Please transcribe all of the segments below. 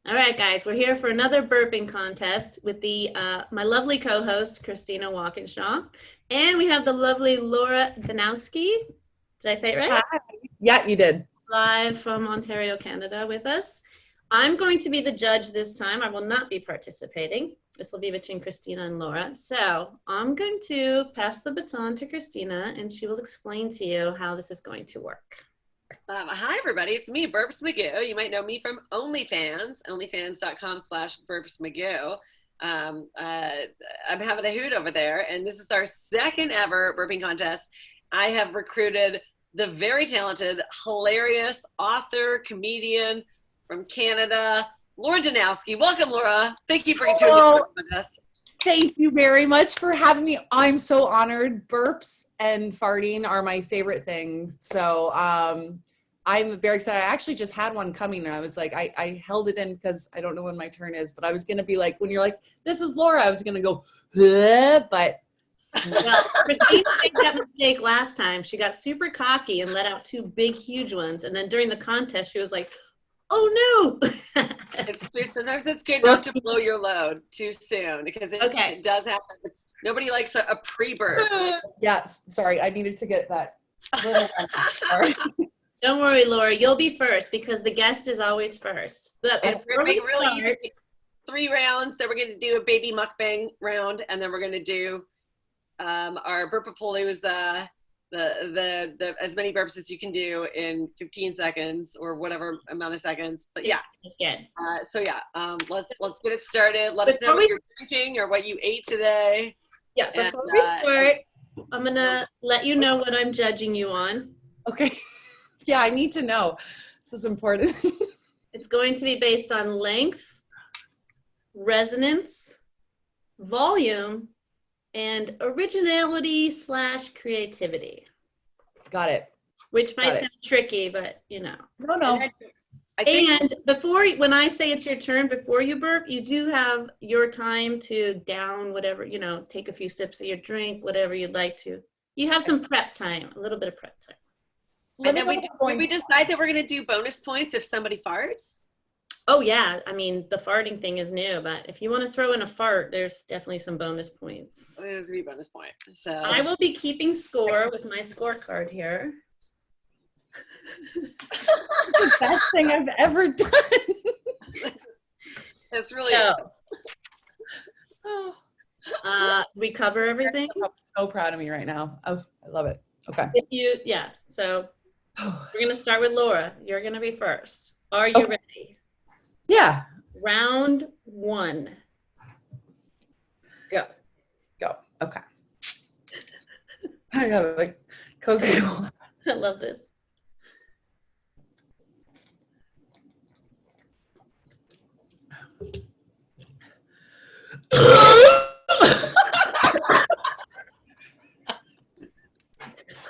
All right, guys, we're here for another burping contest with my lovely co-host, Christina Walkinshaw. And we have the lovely Laura Danowski. Did I say it right? Hi. Yeah, you did. Live from Ontario, Canada with us. I'm going to be the judge this time. I will not be participating. This will be between Christina and Laura. So I'm going to pass the baton to Christina and she will explain to you how this is going to work. Hi, everybody. It's me, Burps McGoo. You might know me from OnlyFans, onlyfans.com/burpsmcgoo. I'm having a hoot over there, and this is our second ever burping contest. I have recruited the very talented, hilarious author, comedian from Canada, Laura Danowski. Welcome, Laura. Thank you for doing this contest. Thank you very much for having me. I'm so honored. Burps and farting are my favorite things. So I'm very excited. I actually just had one coming and I was like, I held it in because I don't know when my turn is, but I was going to be like, when you're like, this is Laura, I was going to go, but. Well, Christina made that mistake last time. She got super cocky and let out two big, huge ones. And then during the contest, she was like, oh no. Sometimes it's good not to blow your load too soon because it does happen. Nobody likes a pre-burp. Yes, sorry, I needed to get that. Sorry. Don't worry, Laura, you'll be first because the guest is always first. But we're going to really easy 3 rounds. Then we're going to do a baby mukbang round, and then we're going to do our burpapalooza, the as many burps as you can do in 15 seconds or whatever amount of seconds. But yeah, good. Let's get it started. Let us know what you're drinking or what you ate today. Yeah, before we start, I'm gonna let you know what I'm judging you on. Okay. Yeah, I need to know. This is important. It's going to be based on length, resonance, volume, and originality/creativity. Got it. Which might sound tricky, but you know. No. And when I say it's your turn, before you burp, you do have your time to down whatever, take a few sips of your drink, whatever you'd like to. You have some prep time, a little bit of prep time. And then we decide that we're going to do bonus points if somebody farts? Oh, yeah. I mean, the farting thing is new, but if you want to throw in a fart, there's definitely some bonus points. There's going to be bonus point. So I will be keeping score with my scorecard here. The best thing I've ever done. That's really we cover everything. I'm so proud of me right now. Oh, I love it. Okay. So we're going to start with Laura. You're going to be first. Are you ready? Yeah. Round 1. Go. Okay. I got like Coca-Cola. I love this.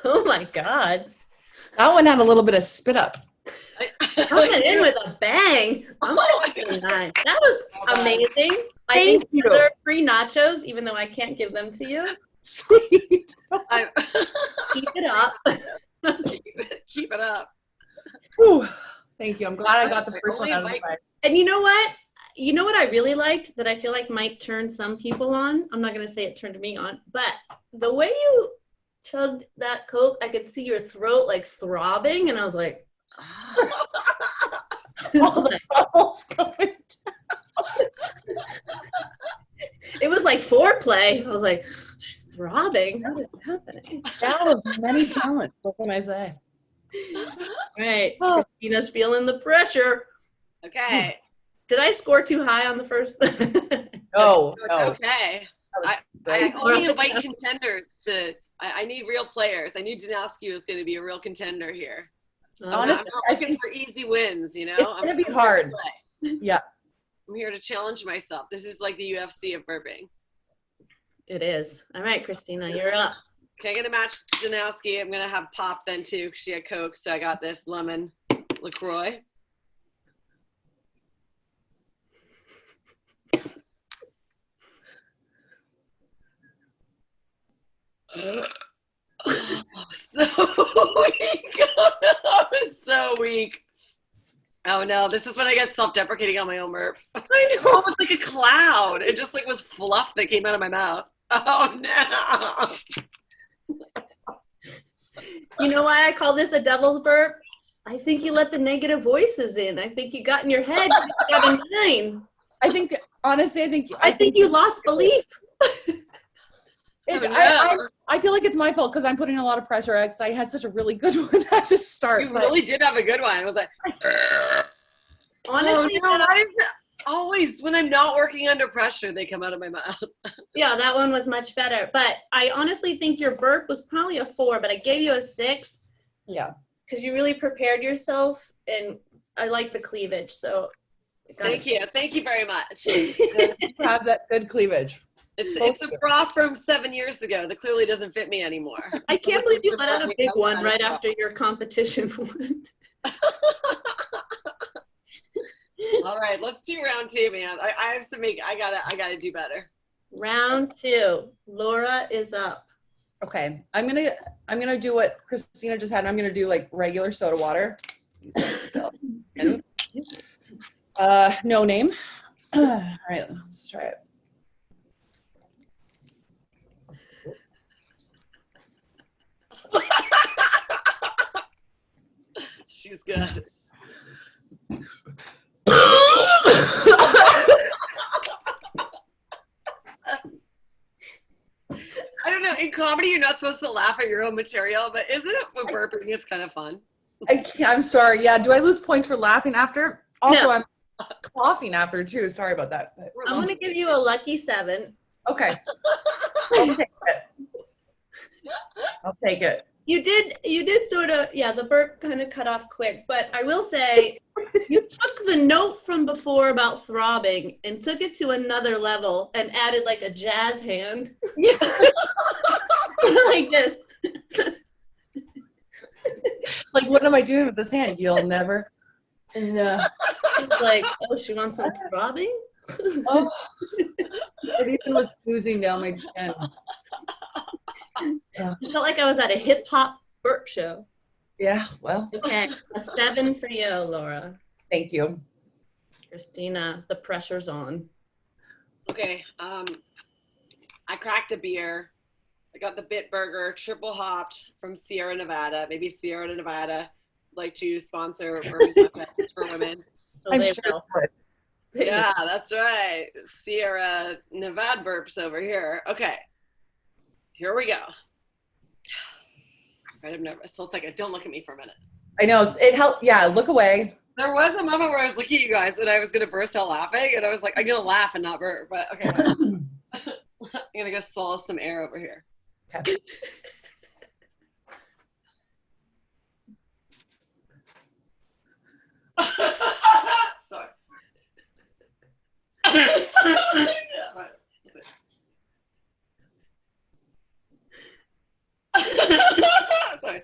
Oh my God. That one had a little bit of spit up. Coming in with a bang. That was amazing. I think you deserve free nachos, even though I can't give them to you. Sweet. Keep it up. Keep it up. Whew. Thank you. I'm glad I got the first one out of the way. And you know what? You know what I really liked that I feel like might turn some people on? I'm not going to say it turned me on, but the way you chugged that Coke, I could see your throat like throbbing, and I was like, all the bubbles going down. It was like foreplay. I was like, she's throbbing. What is happening? That was many talents. What can I say? Right. Christina's feeling the pressure. Okay. Did I score too high on the first? No. Okay. I only invite contenders to. I need real players. I knew Danowski was going to be a real contender here. Honestly, I'm not looking for easy wins, It's going to be hard. Yeah. I'm here to challenge myself. This is like the UFC of burping. It is. All right, Christina, you're up. Okay, I'm going to match Danowski. I'm going to have pop then too because she had Coke. So I got this lemon LaCroix. So weak. I was so weak. Oh no, this is when I get self-deprecating on my own burps. I It know. was like a cloud. It just like was fluff that came out of my mouth. Oh no. You know why I call this a devil's burp? I think you let the negative voices in. I think you got in your head. You got a 9. I think, honestly, I think you lost belief. I feel like it's my fault because I'm putting a lot of pressure because I had such a really good one at the start. You really did have a good one. It was like, Honestly, oh, no, why is that? Always when I'm not working under pressure, they come out of my mouth. yeah, that one was much better. But I honestly think your burp was probably a 4, but I gave you a 6. Yeah. Because you really prepared yourself, and I like the cleavage. So Thank you very much. Have that good cleavage. It's a bra from 7 years ago that clearly doesn't fit me anymore. I can't believe you let out a big one right after your competition one. All right, let's do round 2, man. I have to make. I gotta do better. Round 2. Laura is up. Okay, I'm gonna do what Christina just had. I'm gonna do like regular soda water. No name. All right, let's try it. She's good. I don't know. In comedy, you're not supposed to laugh at your own material, but isn't it with burping? It's kind of fun. I'm sorry. Yeah. Do I lose points for laughing after? Also, No. I'm coughing after too. Sorry about that. I'm going to give you a lucky 7. Okay. I'll take it. I'll take it. You did sort of, yeah, the burp kind of cut off quick, but I will say you took the note from before about throbbing and took it to another level and added like a jazz hand. Like this. Like, what am I doing with this hand? You'll never. No. It's like, oh, she wants some throbbing? Oh. It even was oozing down my chin. Yeah. I felt like I was at a hip hop burp show. Yeah, well. Okay, a 7 for you, Laura. Thank you. Christina, the pressure's on. Okay. I cracked a beer. I got the Bitburger triple hopped from Sierra Nevada. Maybe Sierra Nevada like to sponsor burping contests for women. So I'm they sure will. it would. Yeah, that's right. Sierra Nevada burps over here. Okay. Here we go. I'm kind of nervous. So it's like, don't look at me for a minute. I know. It helped. Yeah, look away. There was a moment where I was looking at you guys and I was going to burst out laughing. And I was like, I'm going to laugh and not burp. But okay. I'm going to go swallow some air over here. Okay. Sorry. Sorry.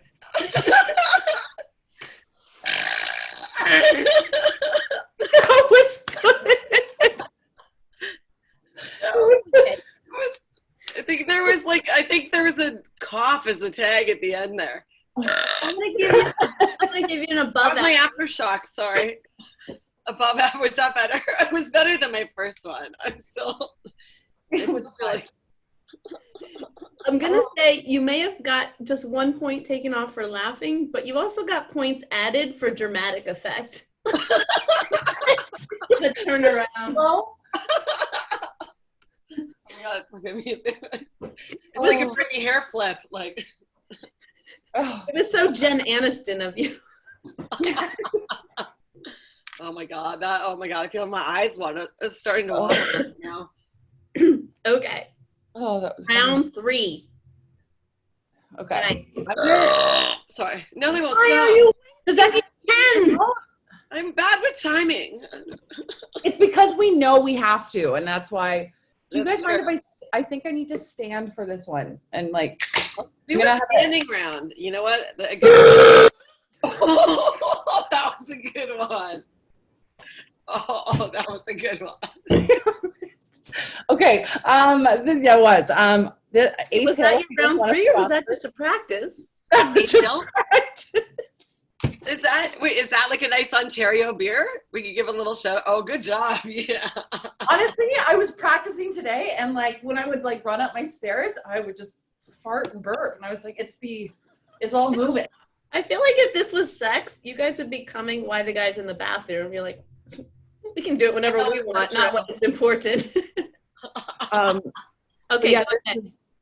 That was good. I think there was a cough as a tag at the end there. I'm gonna give you an That above was my average. aftershock, sorry. Above average, was that better? It was better than my first one. I'm still, It was really, I'm gonna say you may have got just 1 point taken off for laughing, but you also got points added for dramatic effect. The turn around. Well, oh my God, look at me. It's like a Britney hair flip. Like, oh. It was so Jen Aniston of you. oh my God, I feel my eyes water. It's starting to water now. Okay, Oh, that was round 3. okay. Sorry. No, they won't Why stop. are you? Does that mean 10? I'm bad with timing. It's because we know we have to, and that's why. Do you That's guys mind fair. if I think I need to stand for this one and like. Do I'm a gonna have standing round. You know what? Oh, that was a good one. Oh, that was a good one. Okay. Yeah, it was. The Ace Was Hill that your round one of 3 or was the that just a practice? sponsors. Ace Hill? Just Is that like a nice Ontario beer? We could give a little shout. Oh, good job. Yeah. Honestly, I was practicing today, and like when I would like run up my stairs, I would just fart and burp, and I was like, it's all moving. I feel like if this was sex, you guys would be coming while the guy's in the bathroom. You're like, we can do it whenever we want, not when it's important. Okay. Yeah,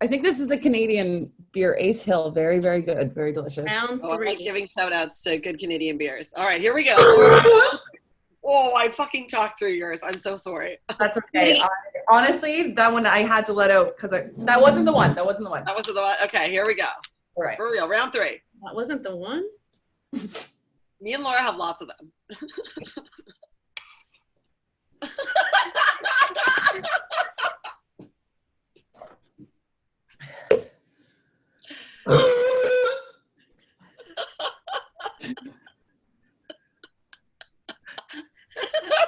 I think this is the Canadian beer, Ace Hill. Very, very good. Very delicious. Round I'm three. like giving shout outs to good Canadian beers. All right, here we go. Oh, I fucking talked through yours. I'm so sorry. That's okay. Honestly, that one I had to let out because that wasn't the one. That wasn't the one. That wasn't the one. Okay, here we go. All right. For real, round 3. That wasn't the one? Me and Laura have lots of them.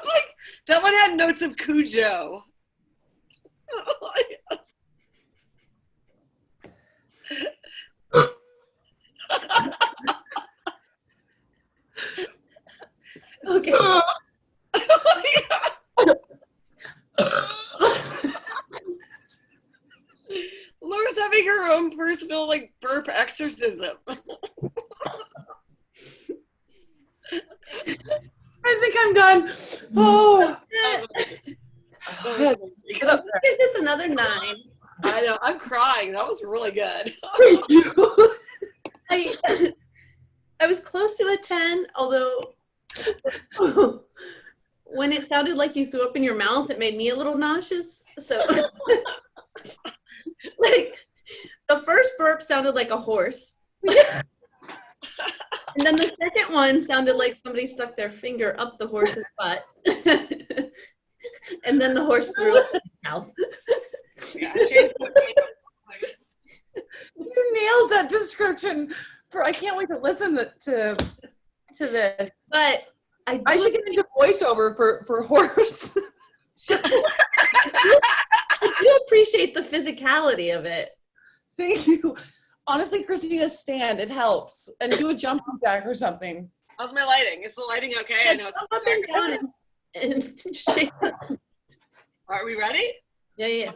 Like, that one had notes of Cujo. Okay. Laura's having her own personal like burp exorcism. I think I'm done. Oh, Give this another 9. I know, I'm crying. That was really good. thank you. I was close to a 10, although when it sounded like you threw up in your mouth, it made me a little nauseous. So, like, the first burp sounded like a horse. And then the second one sounded like somebody stuck their finger up the horse's butt. And then the horse threw up in his mouth. You nailed that description. I can't wait to listen to this. But I should get into voiceover for horse. I do appreciate the physicality of it. Thank you. Honestly, Christina, stand. It helps. And do a jumping jack or something. How's my lighting? Is the lighting okay? I know it's up and down and shake. Are we ready? Yeah.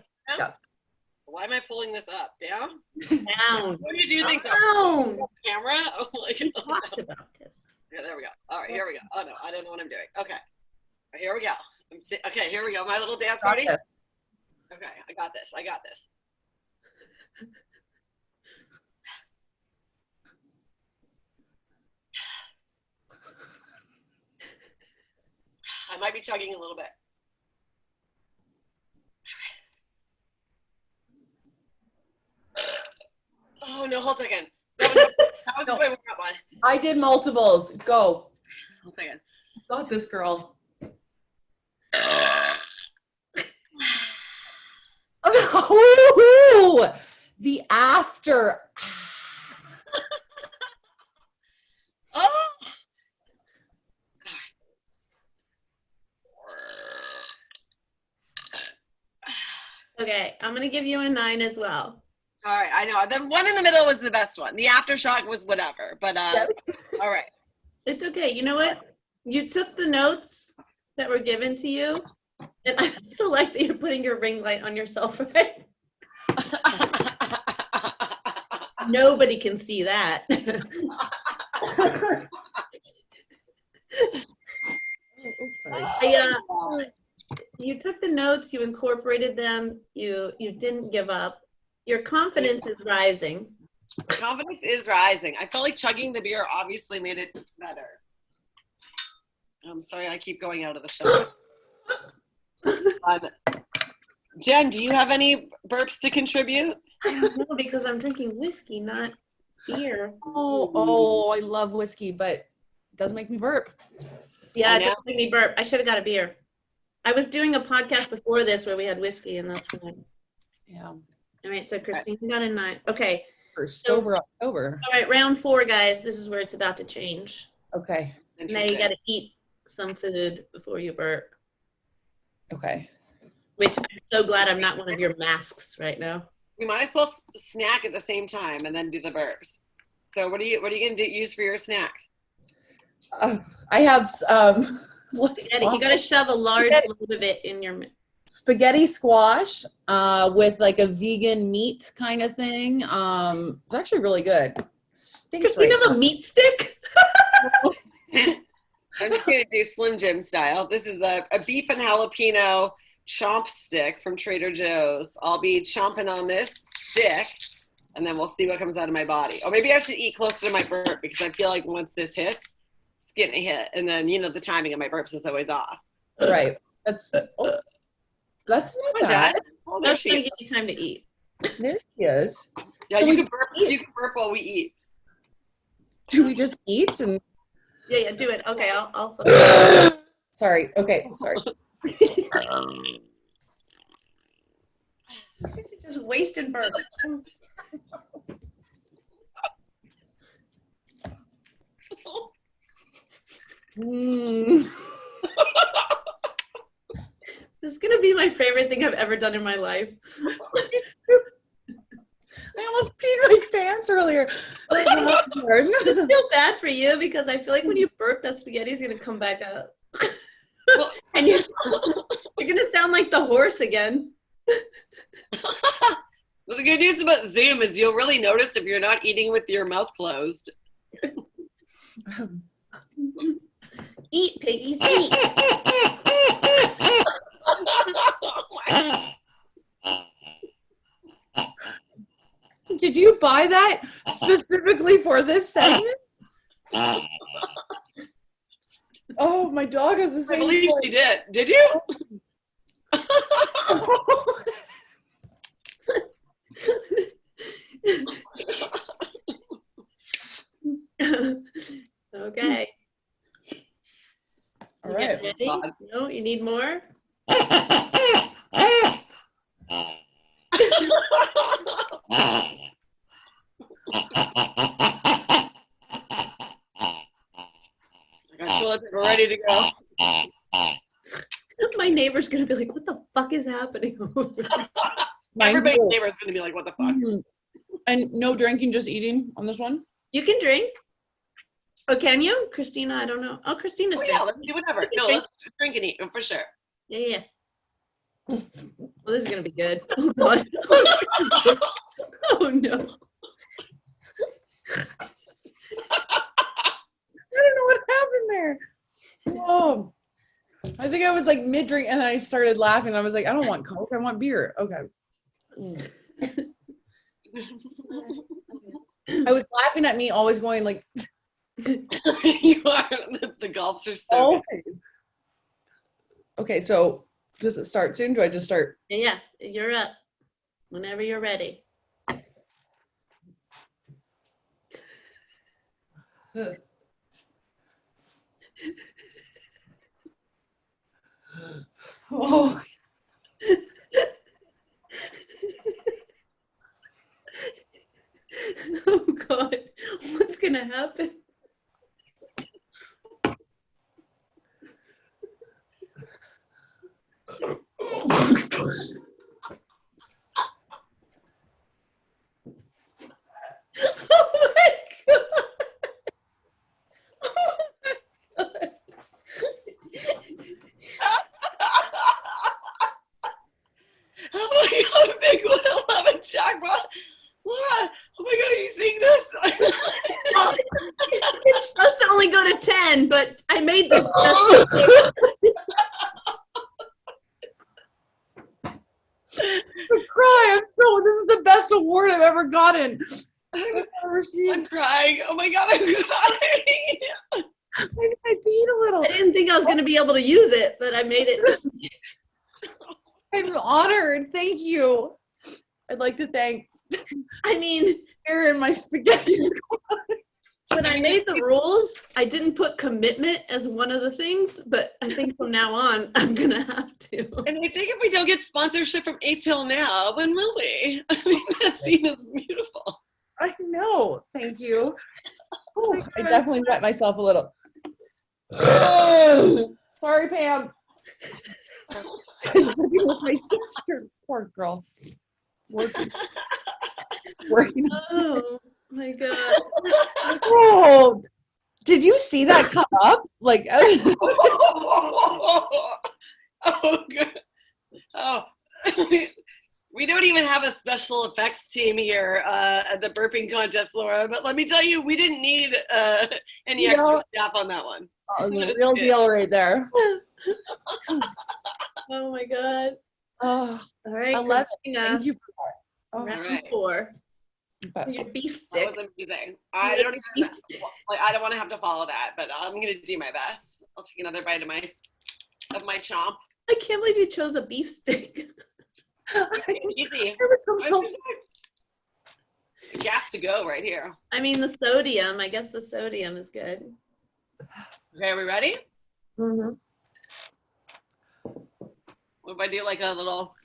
Why am I pulling this up? Down? Down. What do you do things Down. camera? Oh my We god. talked about this. Yeah, there we go. All right, here we go. Oh no, I don't know what I'm doing. Okay. Here we go. Okay, here we go. My little dance party. Yes. Okay, I got this. I might be chugging a little bit. Oh no, hold on a second. That was the way we got one. I did multiples. Go. Hold on a second. Got this, girl. Ooh, the after. Oh. Okay, I'm gonna give you a 9 as well. All right, I know. The one in the middle was the best one. The aftershock was whatever, but all right. It's okay. You know what? You took the notes that were given to you, and I also like that you're putting your ring light on yourself, right? Nobody can see that. Sorry. You took the notes, you incorporated them, you didn't give up. Your confidence is rising. Confidence is rising. I felt like chugging the beer obviously made it better. I'm sorry, I keep going out of the show. Jen, do you have any burps to contribute? I don't know, because I'm drinking whiskey, not beer. Oh, I love whiskey, but it does make me burp. Yeah, it does make me burp. I should have got a beer. I was doing a podcast before this where we had whiskey, and that's fine. Yeah. All right, so Christine got a 9. Okay. For sober October. All right, round 4, guys. This is where it's about to change. Okay. Now you got to eat some food before you burp. Okay. Which I'm so glad I'm not one of your masks right now. You might as well snack at the same time and then do the burps. So what are you going to use for your snack? I have Spaghetti. You got to shove a large load of it in your. Spaghetti squash with like a vegan meat kind of thing. It's actually really good. Stinks Christina, right have a now. meat stick? I'm just gonna do Slim Jim style. This is a beef and jalapeno chomp stick from Trader Joe's. I'll be chomping on this stick, and then we'll see what comes out of my body. Or maybe I should eat closer to my burp because I feel like once this hits, it's getting a hit, and then the timing of my burps is always off. Right. That's not bad. Oh, there That's she going is. to give you time to eat. There she is. Yeah, So you we can burp. eat. You can burp while we eat. Do we just eat and? Yeah, do it. Okay, I'll Sorry. Okay. Sorry. just wasted burp. Mm. This is gonna be my favorite thing I've ever done in my life. I almost peed my pants earlier. I feel bad for you because I feel like when you burp, that spaghetti is gonna come back up, and you're gonna sound like the horse again. Well, the good news about Zoom is you'll really notice if you're not eating with your mouth closed. Eat, piggies, eat. Did you buy that specifically for this segment? Oh, my dog has the I same believe voice. she did. Did you? Okay. All You right. get ready? No, you need more? We're ready to go. My neighbor's gonna be like, "What the fuck is happening?" Everybody's neighbor's gonna be like, "What the fuck?" Mhm. And no drinking, just eating on this one? You can drink. Oh, can you, Christina? I don't know. Oh, Christina's Oh, yeah, drinking. let's do whatever. You can No, drink. let's drink and eat for sure. Yeah. Well, this is gonna be good. Oh God. Oh no. I don't know what happened there. Whoa. I think I was like mid-drink and I started laughing. I was like, I don't want Coke, I want beer. Okay. I was laughing at me always going like, You are. The gulps are so always. Okay, so does it start soon? Do I just start? Yeah, you're up. Whenever you're ready. Oh. Oh God, what's gonna happen? Oh my God. Oh my God. Oh my God, big 111 chakra. Laura, oh my God, are you seeing this? It's supposed to only go to 10, but I made this. Cry! This is the best award I've ever gotten. I'm crying. Oh my God, I'm crying. I peed a little. I didn't think I was going to be able to use it, but I made it. I'm honored. Thank you. I'd like to thank I mean, Aaron, my spaghetti. when I made the rules, I didn't put commitment as one of the things, but I think from now on, I'm going to have to. And I think if we don't get sponsorship from Ace Hill now, when will we? I mean, that scene is beautiful. I know. Thank you. Oh, I definitely wet myself a little. Sorry, Pam. I'm working with my sister. Poor girl. Working. Oh my God. Oh, Did you see that come up? Like, Oh, good. Oh, we don't even have a special effects team here at the burping contest, Laura. But let me tell you, we didn't need any extra staff on that one. the real deal right there. Oh my God. Oh, All right. I love it. Christina, Thank you for that. Oh, round All right. 4. okay. Your beef That stick. was amazing. I don't even like. I don't want to have to follow that, but I'm gonna do my best. I'll take another bite of my chomp. I can't believe you chose a beef stick. Easy. There was some else. Gas to go right here. I mean, the sodium. I guess the sodium is good. Okay, are we ready? Mhm. What if I do like a little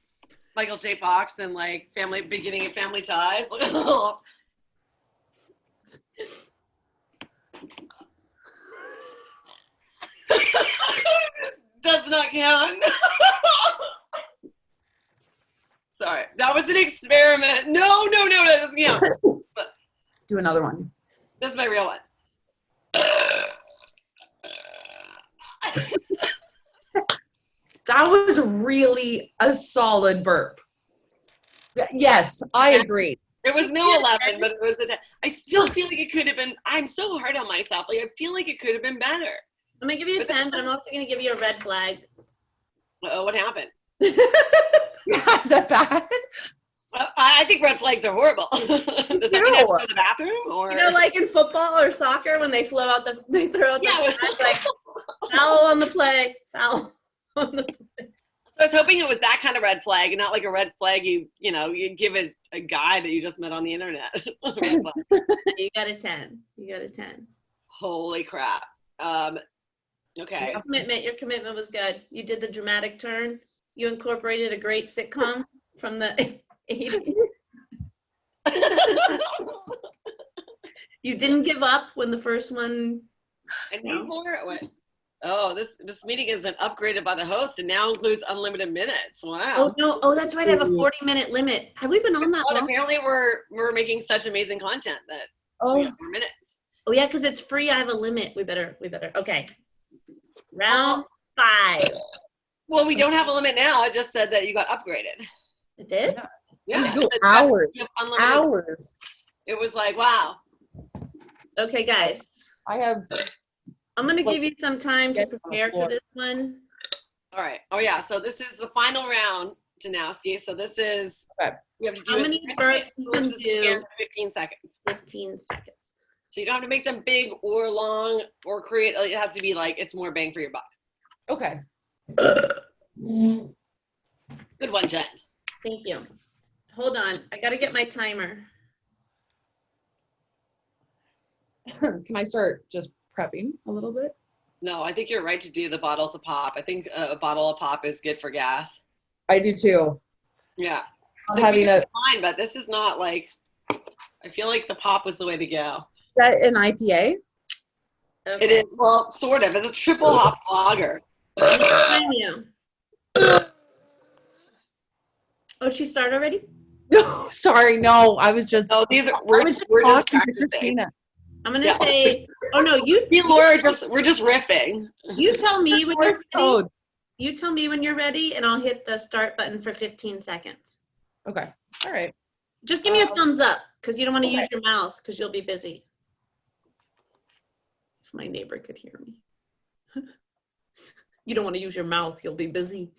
Michael J. Fox and like beginning of Family Ties? Does not count. Sorry, that was an experiment. No, that doesn't count. Do another one. This is my real one. That was really a solid burp. Yes, I agree. It was no 11, but it was a 10. I still feel like it could have been. I'm so hard on myself. Like I feel like it could have been better. I'm gonna give you a 10, but I'm also gonna give you a red flag. Oh, what happened? Yeah, is that bad? Well, I think red flags are horrible. Does that mean I have to go to the bathroom? Or You know, like in football or soccer when they throw out the flag, like foul on the play, foul on the play. I was hoping it was that kind of red flag and not like a red flag you give it a guy that you just met on the internet. You got a 10. You got a 10. Holy crap. Okay. Your commitment was good. You did the dramatic turn. You incorporated a great sitcom from the 80s. You didn't give up when the first one. And what? Oh, this meeting has been upgraded by the host and now includes unlimited minutes. Wow. Oh no! Oh, that's right. I have a 40-minute limit. Have we been on that long? Apparently, we're making such amazing content that we have 4 minutes. Oh yeah, because it's free. I have a limit. We better. Okay. Round 5. Well, we don't have a limit now. I just said that you got upgraded. It did? Yeah. Hours. Hours. It was like, wow. Okay, guys. I'm going to give you some time to prepare for this one. All right. Oh, yeah. So this is the final round, Danowski. So this is, you have to do how many burps you can do? 15 seconds. 15 seconds. So you don't have to make them big or long or create, it has to be like, it's more bang for your buck. Okay. Good one, Jen. Thank you. Hold on. I got to get my timer. Can I start just prepping a little bit? No, I think you're right to do the bottles of pop. I think a bottle of pop is good for gas. I do too. Yeah. I'm having fine, but this is not like, I feel like the pop was the way to go. Is that an IPA? Okay. It is, well, sort of. It's a triple hop lager. Oh, she started already? No, sorry, no. I was just. No, we're just practicing. I'm gonna say. Oh no, me and Laura we're just riffing. You tell me when you're ready. You tell me when you're ready, and I'll hit the start button for 15 seconds. Okay. All right. Just give me a thumbs up because you don't want to use your mouth because you'll be busy. If my neighbor could hear me. You don't want to use your mouth. You'll be busy.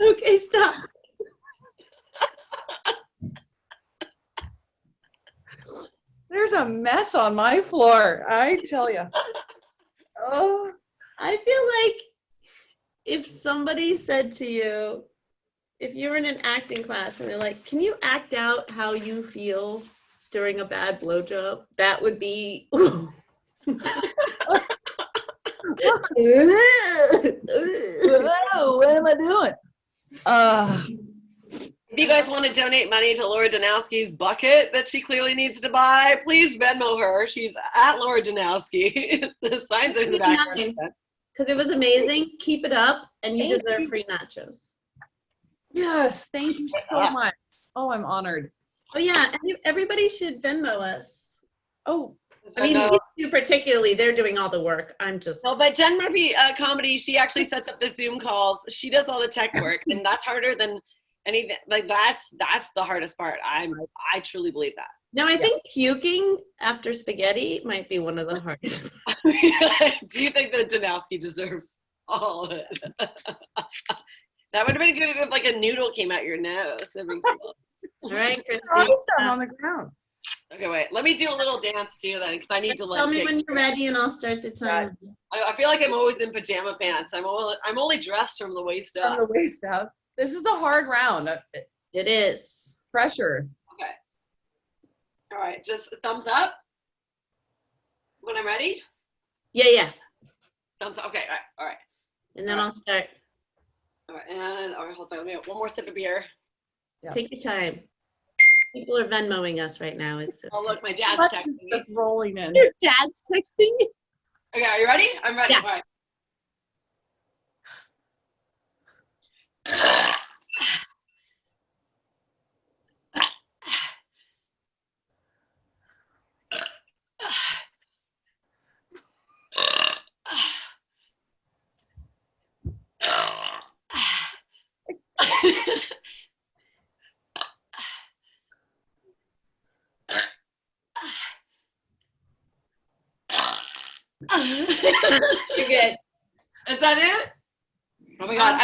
Okay, stop. There's a mess on my floor, I tell you. Oh, I feel like if somebody said to you, if you were in an acting class and they're like, can you act out how you feel during a bad blowjob? That would be. what am I doing? If you guys want to donate money to Laura Danowski's bucket that she clearly needs to buy, please Venmo her. She's at Laura Danowski. The signs are in the background. Because it was amazing. Keep it up, and you Thank deserve you. free nachos. Yes, thank you so much. Oh, I'm honored. Oh yeah, and everybody should Venmo us. Oh, I mean, these two particularly, they're doing all the work. I'm just. No, but Jen Murphy Comedy, she actually sets up the Zoom calls. She does all the tech work, and that's harder than anything. Like that's the hardest part. I truly believe that. No, I think puking after spaghetti might be one of the hardest. Do you think that Danowski deserves all of it? That would have been good if like a noodle came out your nose. All right, try Christine. some on the ground. Okay, wait. Let me do a little dance too then, because I need to like. Tell me when you're ready, and I'll start the time. I feel like I'm always in pajama pants. I'm only dressed from the waist up. From the waist up. This is a hard round. It is. Pressure. Okay. All right, just a thumbs up when I'm ready. Yeah. Thumbs up. Okay. All right. And then I'll start. All right. And all right. Hold on. Let me get one more sip of beer. Yeah. Take your time. People are Venmoing us right now. It's Oh look, my dad's What texting is me. just rolling in. your dad's texting. Okay, are you ready? I'm ready. Yeah. All right. You're good. Is that it? Oh my god,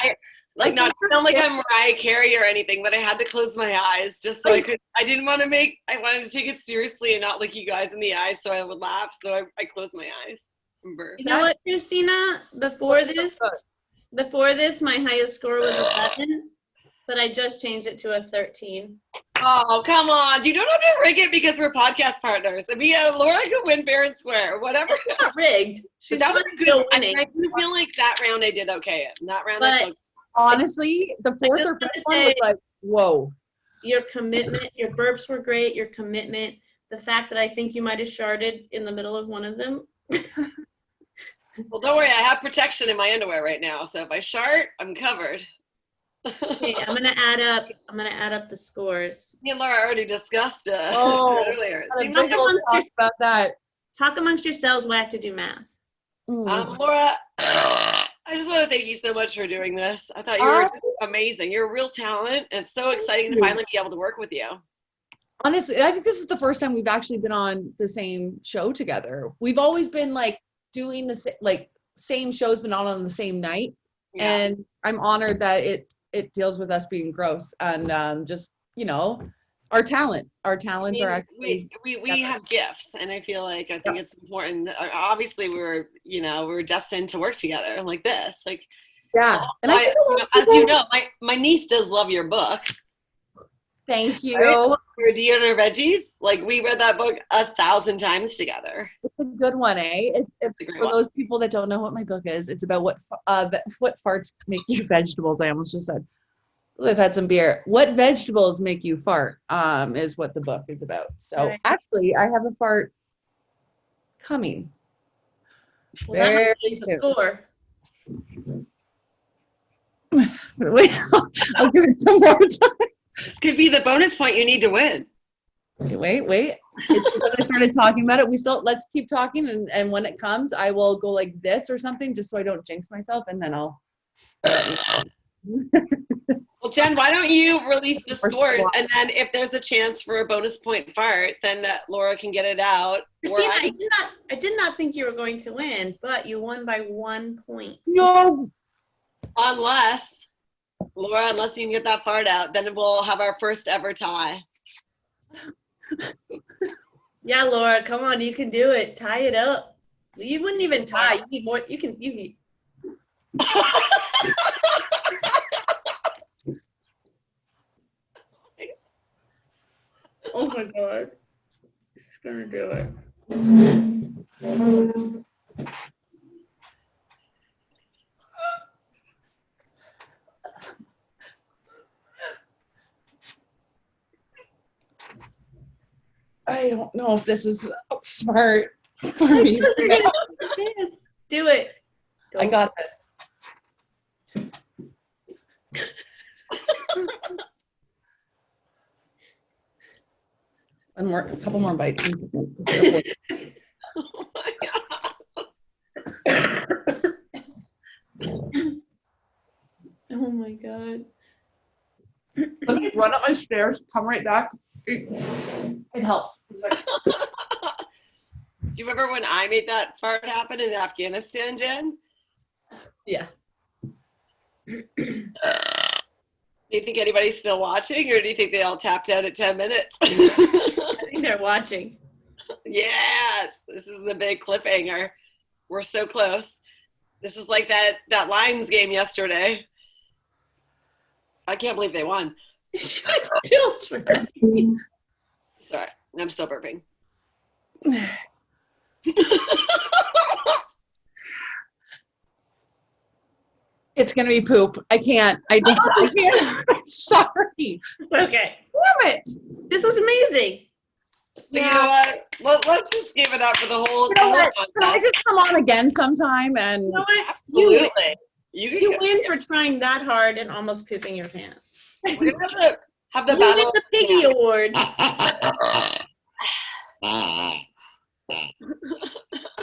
I not sound like I'm Mariah Carey or anything, but I had to close my eyes just so I could. I wanted to take it seriously and not look you guys in the eyes so I would laugh. So I closed my eyes. And burp. You know what, Christina? Before this, my highest score was 11, but I just changed it to a 13. Oh, come on. You don't have to rig it because we're podcast partners. I mean, Laura could win fair and square, whatever. It's not rigged. She's That was probably good. still I winning. do feel like that round I did okay. That round But- I felt Honestly, the fourth just or wanna fifth one was say- like, whoa. Your commitment, your burps were great, your commitment, the fact that I think you might have sharded in the middle of one of them. Well, don't worry. I have protection in my underwear right now. So if I shart, I'm covered. Okay, I'm gonna add up the scores. Me and Laura already discussed Oh, earlier. Had a See, big old talk about that. Talk amongst yourselves. We'll have to do math. Laura, I just want to thank you so much for doing this. I thought you were just amazing. You're a real talent, and it's so exciting to finally be able to work with you. Honestly, I think this is the first time we've actually been on the same show together. We've always been like doing the same shows, but not on the same night. Yeah. And I'm honored that it deals with us being gross and just, you know, our talents are actually we have gifts, and I feel like I think it's important. Obviously, we're destined to work together like this. Like, yeah. And I think a lot of as people- you know, my niece does love your book. Thank you. Right? For Deodorant Veggies, like we read that book 1,000 times together. It's a good one, eh? It's a great for one. those people that don't know what my book is. It's about what farts make you vegetables. I almost just said. I've had some beer. What vegetables make you fart? Is what the book is about. So Right. actually, I have a fart coming. Well, that Very might change the soon. score. Wait, I'll give it some more time. This could be the bonus point you need to win. Wait. It's because I started talking about it. Let's keep talking, and when it comes, I will go like this or something, just so I don't jinx myself, and then I'll. Well, Jen, why don't you release the First score, of all- and then if there's a chance for a bonus point fart, then Laura can get it out. Or Christina, I did not think you were going to win, but you won by 1 point. No. unless you can get that fart out, then we'll have our first ever tie. Yeah, Laura, come on, you can do it. Tie it up. You wouldn't even tie. You need more. You need. Oh my God. She's gonna do it. this is smart for me. Do it. Go. I got this. One more, a couple more bites. Oh my God. Oh my God. Let me run up my stairs, come right back. It helps. Do you remember when I made that fart happen in Afghanistan, Jen? Yeah. Do you think anybody's still watching, or do you think they all tapped out at 10 minutes? I think they're watching. Yes, this is the big cliffhanger. We're so close. This is like that Lions game yesterday. I can't believe they won. She's still trying. Sorry, I'm still burping. It's gonna be poop. I can't. I can't. I'm sorry. It's okay. Damn it. This was amazing. But you know what? Let's just give it up for the whole. You know what? contest. Can I just come on again sometime? And You know what? Absolutely. You win for trying that hard and almost pooping your pants. We're gonna have the You win battle. the Piggy Award.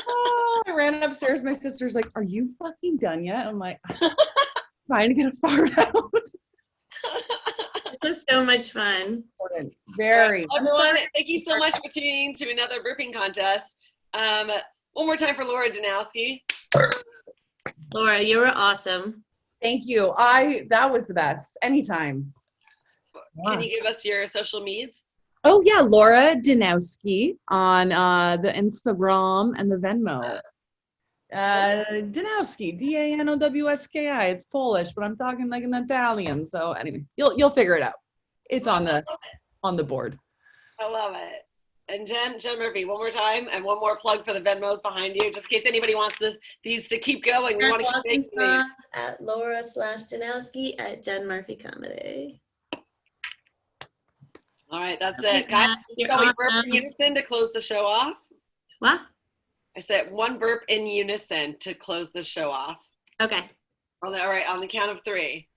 oh, I ran upstairs. My sister's like, "Are you fucking done yet?" I'm like, trying to get a fart out. This was so much fun. Very. Everyone, thank you so much for tuning in to another burping contest. One more time for Laura Danowski. Laura, you were awesome. Thank you. That was the best. Anytime. Can you give us your social medias? Oh yeah, Laura Danowski on the Instagram and the Venmo. Danowski, Danowski. It's Polish, but I'm talking like an Italian. So anyway, you'll figure it out. It's on the board. I love it. And Jen Murphy, one more time, and one more plug for the Venmos behind you, just in case anybody wants these to keep going. We want to keep making these. At Laura/Danowski at Jen Murphy Comedy. All right, that's it, guys. Shall we burp in unison to close the show off? What? I said one burp in unison to close the show off. Okay. All right, on the count of 3.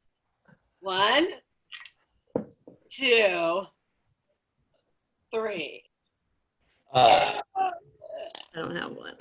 1, 2, 3. I don't have one.